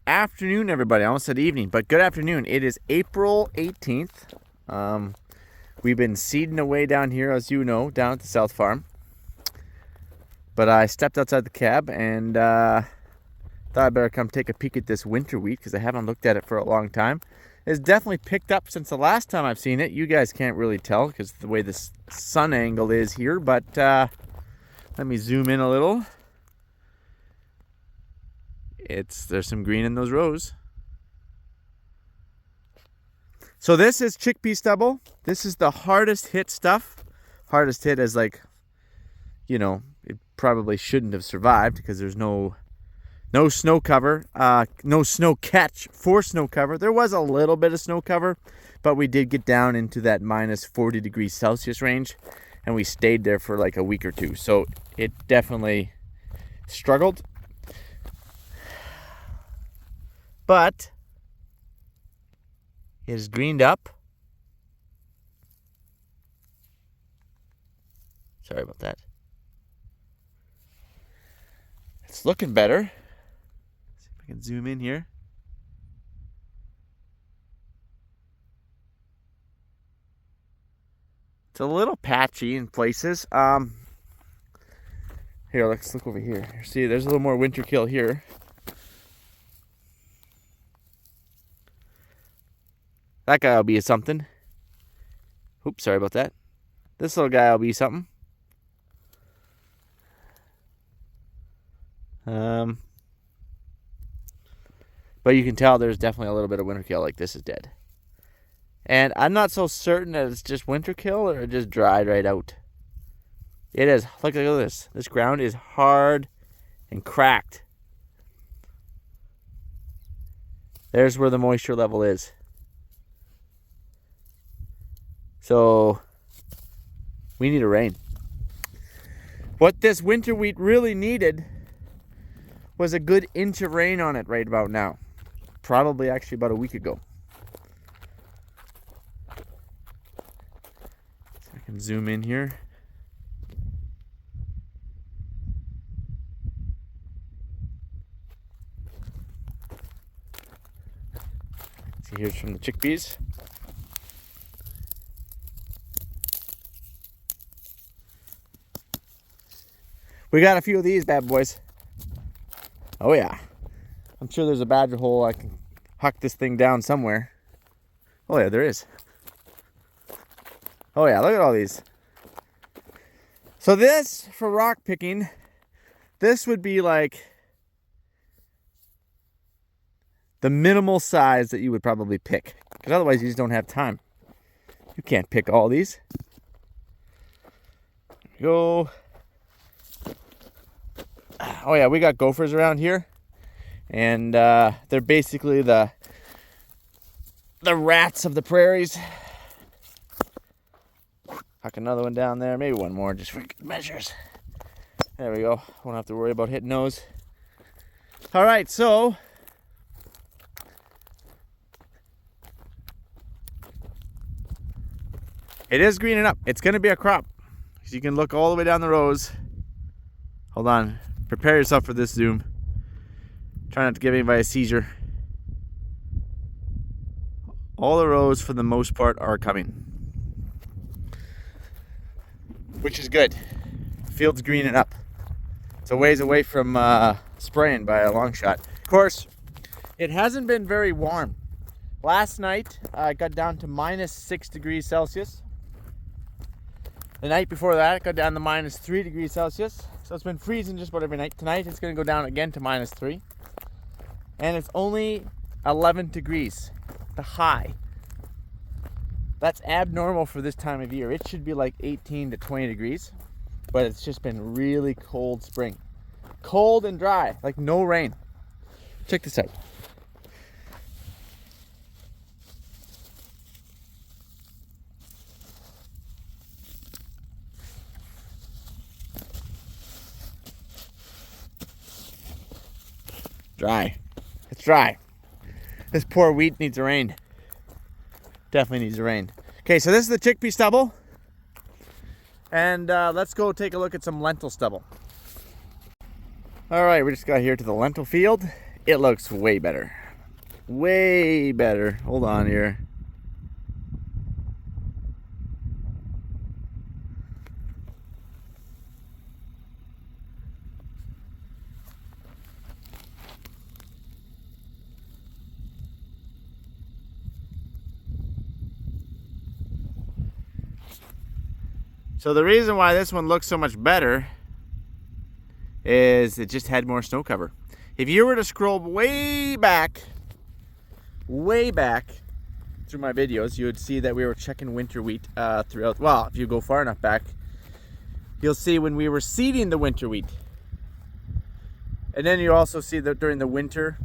afternoon, everybody. I almost said evening, but good afternoon. It is April 18th. We've been seeding away down here, as you know, down at the South Farm. But I stepped outside the cab and thought I'd better come take a peek at this winter wheat because I haven't looked at it for a long time. It's definitely picked up since the last time I've seen it. You guys can't really tell because the way the sun angle is here, but let me zoom in a little. There's some green in those rows. So this is chickpea stubble. This is the hardest hit stuff. Hardest hit is like, you know, it probably shouldn't have survived because there's no snow cover, no snow catch for snow cover. There was a little bit of snow cover, but we did get down into that minus 40 degrees Celsius range, and we stayed there for like a week or two. So it definitely struggled. But it is greened up. Sorry about that. It's looking better. Let's see if I can zoom in here. It's a little patchy in places. Here, let's look over here. See, there's a little more winter kill here. That guy will be something. Oops, sorry about that. This little guy will be something. But you can tell there's definitely a little bit of winter kill, like this is dead. And I'm not so certain that it's just winter kill or it just dried right out. It is. Look at this. This ground is hard and cracked. There's where the moisture level is. So we need a rain. What this winter wheat really needed was a good inch of rain on it right about now. Probably actually about a week ago. So I can zoom in here. See, here's from the chickpeas. We got a few of these bad boys. Oh yeah. I'm sure there's a badger hole I can huck this thing down somewhere. Oh yeah, there is. Oh yeah, look at all these. So this, for rock picking, this would be like the minimal size that you would probably pick. Because otherwise you just don't have time. You can't pick all these. There we go. Oh yeah, we got gophers around here, and they're basically the rats of the prairies. Huck another one down there, maybe one more just for good measures. There we go. Won't have to worry about hitting those. All right, so it is greening up. It's going to be a crop. So you can look all the way down the rows. Hold on. Prepare yourself for this zoom. Try not to give anybody a seizure. All the rows, for the most part, are coming. Which is good. Field's greening up. It's a ways away from spraying by a long shot. Of course, it hasn't been very warm. Last night, I got down to minus 6 degrees Celsius. The night before that, it got down to minus 3 degrees Celsius. So it's been freezing just about every night. Tonight it's going to go down again to minus 3. And it's only 11 degrees, the high. That's abnormal for this time of year. It should be like 18 to 20 degrees. But it's just been really cold spring. Cold and dry, like no rain. Check this out. Dry. It's dry. This poor wheat needs a rain. Definitely needs a rain. Okay, so this is the chickpea stubble. And let's go take a look at some lentil stubble. All right, we just got here to the lentil field. it looks way better. Way better. Hold on here. So the reason why this one looks so much better is it just had more snow cover. If you were to scroll way back through my videos, you would see that we were checking winter wheat throughout. Well, if you go far enough back, you'll see when we were seeding the winter wheat. And then you also see that during the winter,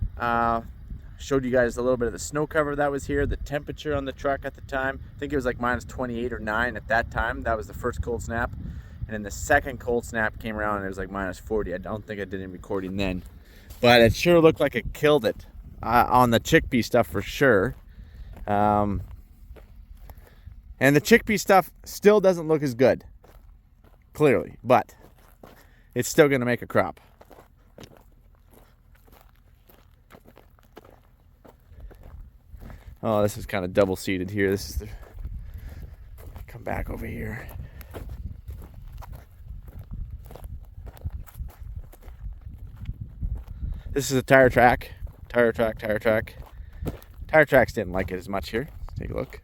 showed you guys a little bit of the snow cover that was here, the temperature on the truck at the time. I think it was like minus 28 or 9 at that time. That was the first cold snap. And then the second cold snap came around and it was like minus 40. I don't think I did any recording then. But it sure looked like it killed it on the chickpea stuff for sure. And the chickpea stuff still doesn't look as good, clearly. But it's still going to make a crop. Oh, this is kind of double seeded here. This is the... Come back over here. This is a tire track. Tire track. Tire tracks didn't like it as much here. Let's take a look.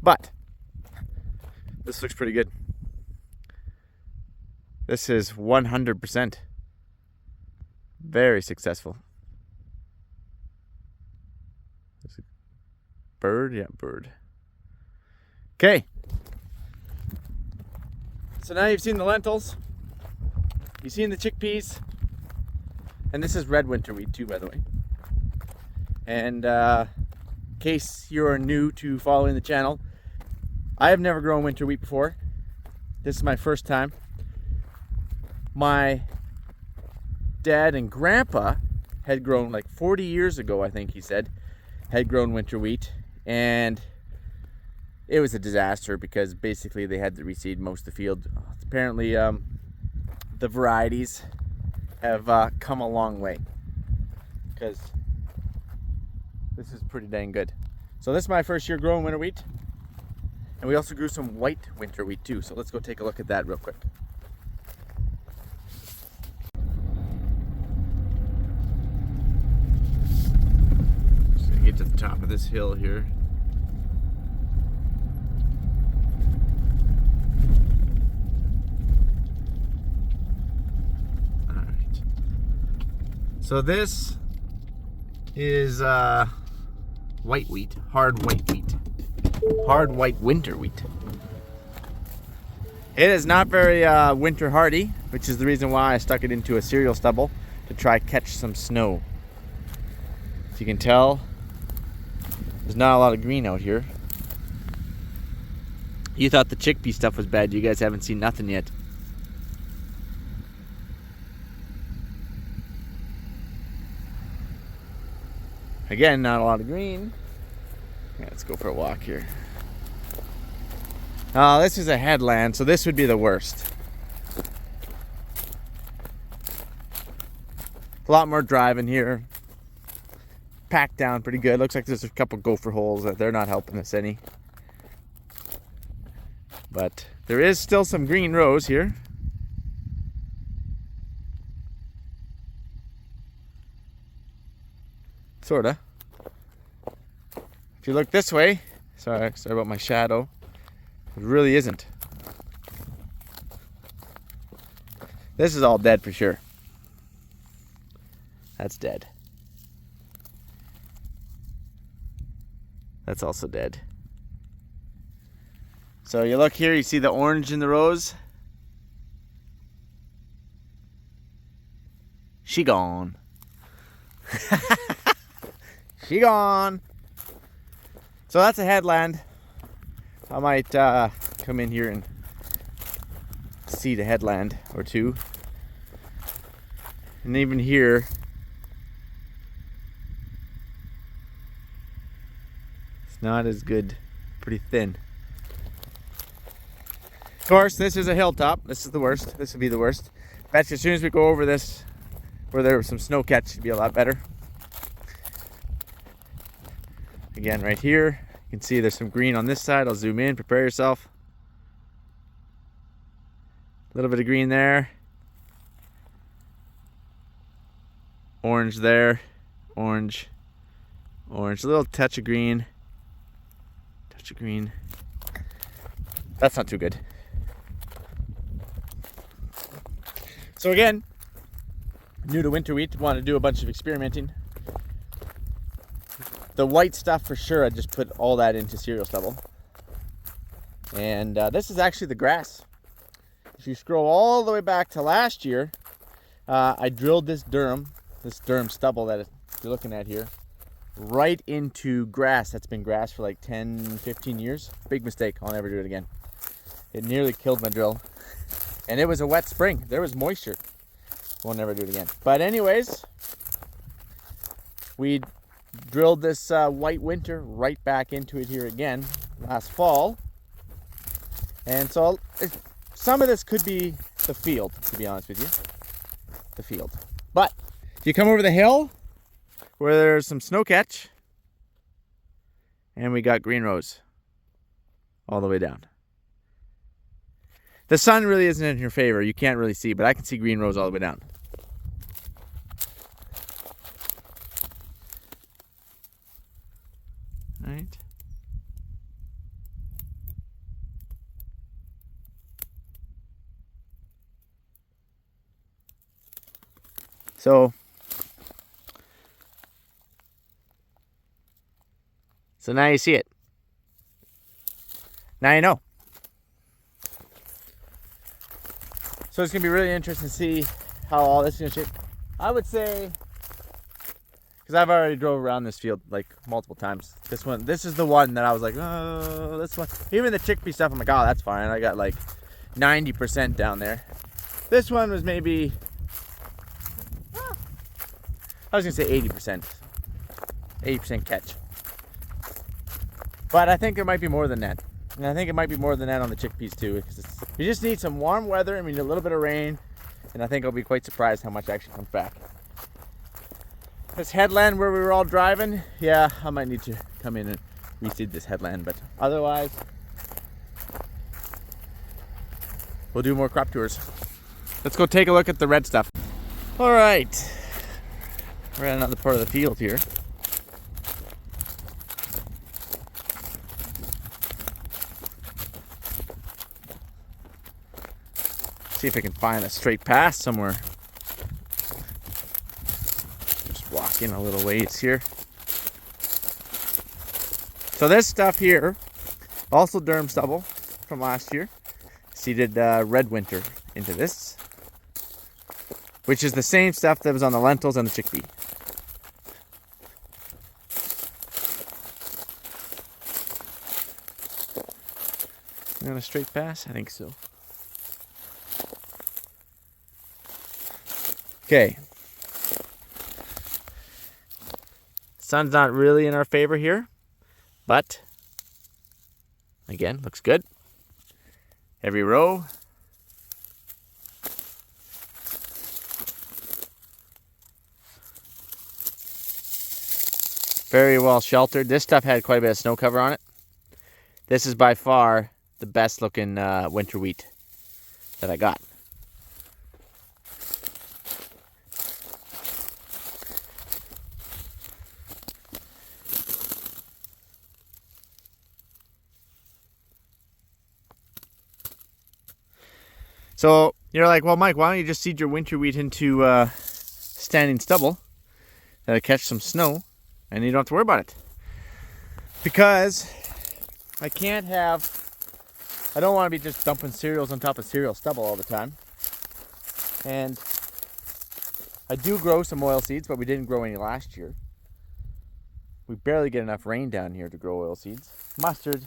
But this looks pretty good. This is 100%. Very successful. There's a bird? Yeah, bird. Okay. So now you've seen the lentils. You've seen the chickpeas. And this is red winter wheat too, by the way. And in case you're new to following the channel, I have never grown winter wheat before. This is my first time. My dad and grandpa had grown like 40 years ago, I think he said, had grown winter wheat, and it was a disaster because basically they had to reseed most of the field. Apparently the varieties have come a long way because this is pretty dang good. So this is my first year growing winter wheat, and we also grew some white winter wheat too, so let's go take a look at that real quick. Get to the top of this hill here. All right. So this is white wheat, hard white wheat, hard white winter wheat. It is not very winter hardy, which is the reason why I stuck it into a cereal stubble to try catch some snow. As you can tell, there's not a lot of green out here. You thought the chickpea stuff was bad. You guys haven't seen nothing yet. Again, not a lot of green. Yeah, let's go for a walk here. Oh, this is a headland, so this would be the worst. A lot more driving here. Packed down pretty good. Looks like there's a couple gopher holes that they're not helping us any. But there is still some green rows here. Sorta. If you look this way, sorry about my shadow. It really isn't. This is all dead for sure. That's dead. That's also dead. So you look here, you see the orange in the rows? She gone. She gone. So that's a headland. I might come in here and see the headland or two. And even here, it's not as good, pretty thin. course, this is a hilltop. This is the worst. This would be the worst. Bet you as soon as we go over this, where there was some snow catch, it'd be a lot better. Again, right here, you can see there's some green on this side. I'll zoom in, prepare yourself. A little bit of green there. Orange there. Orange. Orange. A little touch of green. Touch of green. That's not too good. So again, new to winter wheat, want to do a bunch of experimenting. The white stuff for sure, I just put all that into cereal stubble. And this is actually the grass. If you scroll all the way back to last year, I drilled this durum stubble that you're looking at here, right into grass that's been grass for like 10, 15 years. Big mistake, I'll never do it again. It nearly killed my drill. And it was a wet spring, there was moisture. We'll never do it again. But anyways, we drilled this white winter right back into it here again last fall. And so some of this could be the field, to be honest with you. The field. But if you come over the hill where there's some snow catch, and we got green rose all the way down. The sun really isn't in your favor. You can't really see, but I can see green rose all the way down. All right. So now you see it. Now you know. So it's going to be really interesting to see how all this is going to shape. I would say, because I've already drove around this field like multiple times. This is the one that I was like, oh, this one. Even the chickpea stuff, I'm like, oh, that's fine. I got like 90% down there. This one was maybe, I was going to say 80%. 80% catch. But I think there might be more than that. And I think it might be more than that on the chickpeas too. Because you just need some warm weather and we need a little bit of rain. And I think I'll be quite surprised how much actually comes back. This headland where we were all driving, yeah, I might need to come in and reseed this headland. But otherwise, we'll do more crop tours. Let's go take a look at the red stuff. All right. We're at another part of the field here. See if I can find a straight path somewhere. Just walk in a little ways here. So this stuff here, also durum stubble from last year. Seeded red winter into this, which is the same stuff that was on the lentils and the chickpea. You want a straight pass? I think so. Okay. Sun's not really in our favor here, but again, looks good. Every row. Very well sheltered. This stuff had quite a bit of snow cover on it. This is by far the best looking winter wheat that I got. So you're like, well, Mike, why don't you just seed your winter wheat into standing stubble that'll catch some snow and you don't have to worry about it? Because I don't want to be just dumping cereals on top of cereal stubble all the time. And I do grow some oil seeds, but we didn't grow any last year. We barely get enough rain down here to grow oil seeds. Mustard,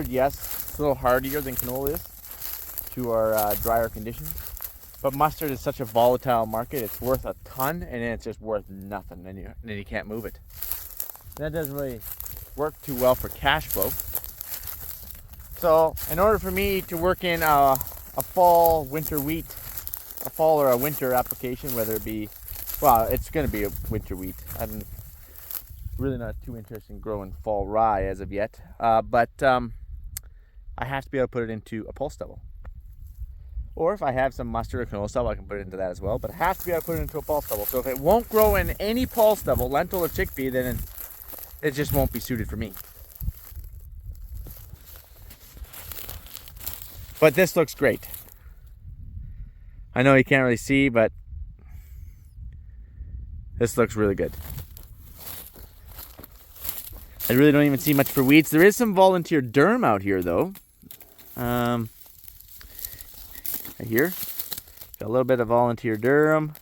yes, it's a little hardier than canola is to our drier conditions. But mustard is such a volatile market. It's worth a ton, and then it's just worth nothing, and then you can't move it. That doesn't really work too well for cash flow. So in order for me to work in a fall, winter wheat, a fall or a winter application, whether it be, well, it's going to be a winter wheat. I'm really not too interested in growing fall rye as of yet, but I have to be able to put it into a pulse stubble. Or if I have some mustard or canola stubble, I can put it into that as well. But I have to be able to put it into a pulse stubble. So if it won't grow in any pulse stubble, lentil or chickpea, then it just won't be suited for me. But this looks great. I know you can't really see, but this looks really good. I really don't even see much for weeds. There is some volunteer derm out here, though. Right here, got a little bit of volunteer durum.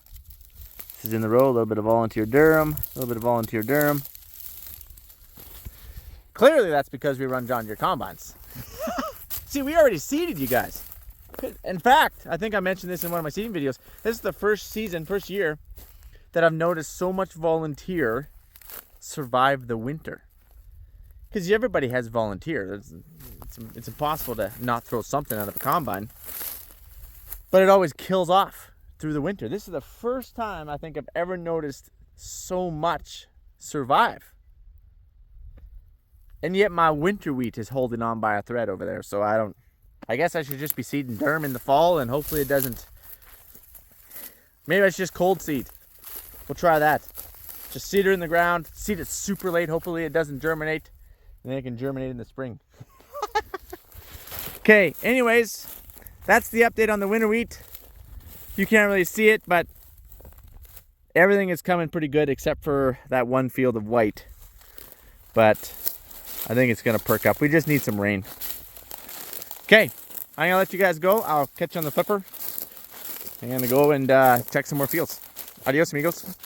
This is in the row, a little bit of volunteer durum, a little bit of volunteer durum. Clearly that's because we run John Deere combines. See, we already seeded, you guys. In fact, I think I mentioned this in one of my seeding videos. This is the first year that I've noticed so much volunteer survive the winter. Because everybody has volunteer. It's impossible to not throw something out of a combine. But it always kills off through the winter. This is the first time I think I've ever noticed so much survive. And yet my winter wheat is holding on by a thread over there. So I guess I should just be seeding derm in the fall and hopefully it doesn't. Maybe I should just cold seed. We'll try that. Just seed her in the ground, seed it super late. Hopefully it doesn't germinate. And then it can germinate in the spring. Okay, anyways. That's the update on the winter wheat. You can't really see it, but everything is coming pretty good except for that one field of white. But I think it's going to perk up. We just need some rain. Okay, I'm going to let you guys go. I'll catch you on the flipper. I'm going to go and check some more fields. Adios, amigos.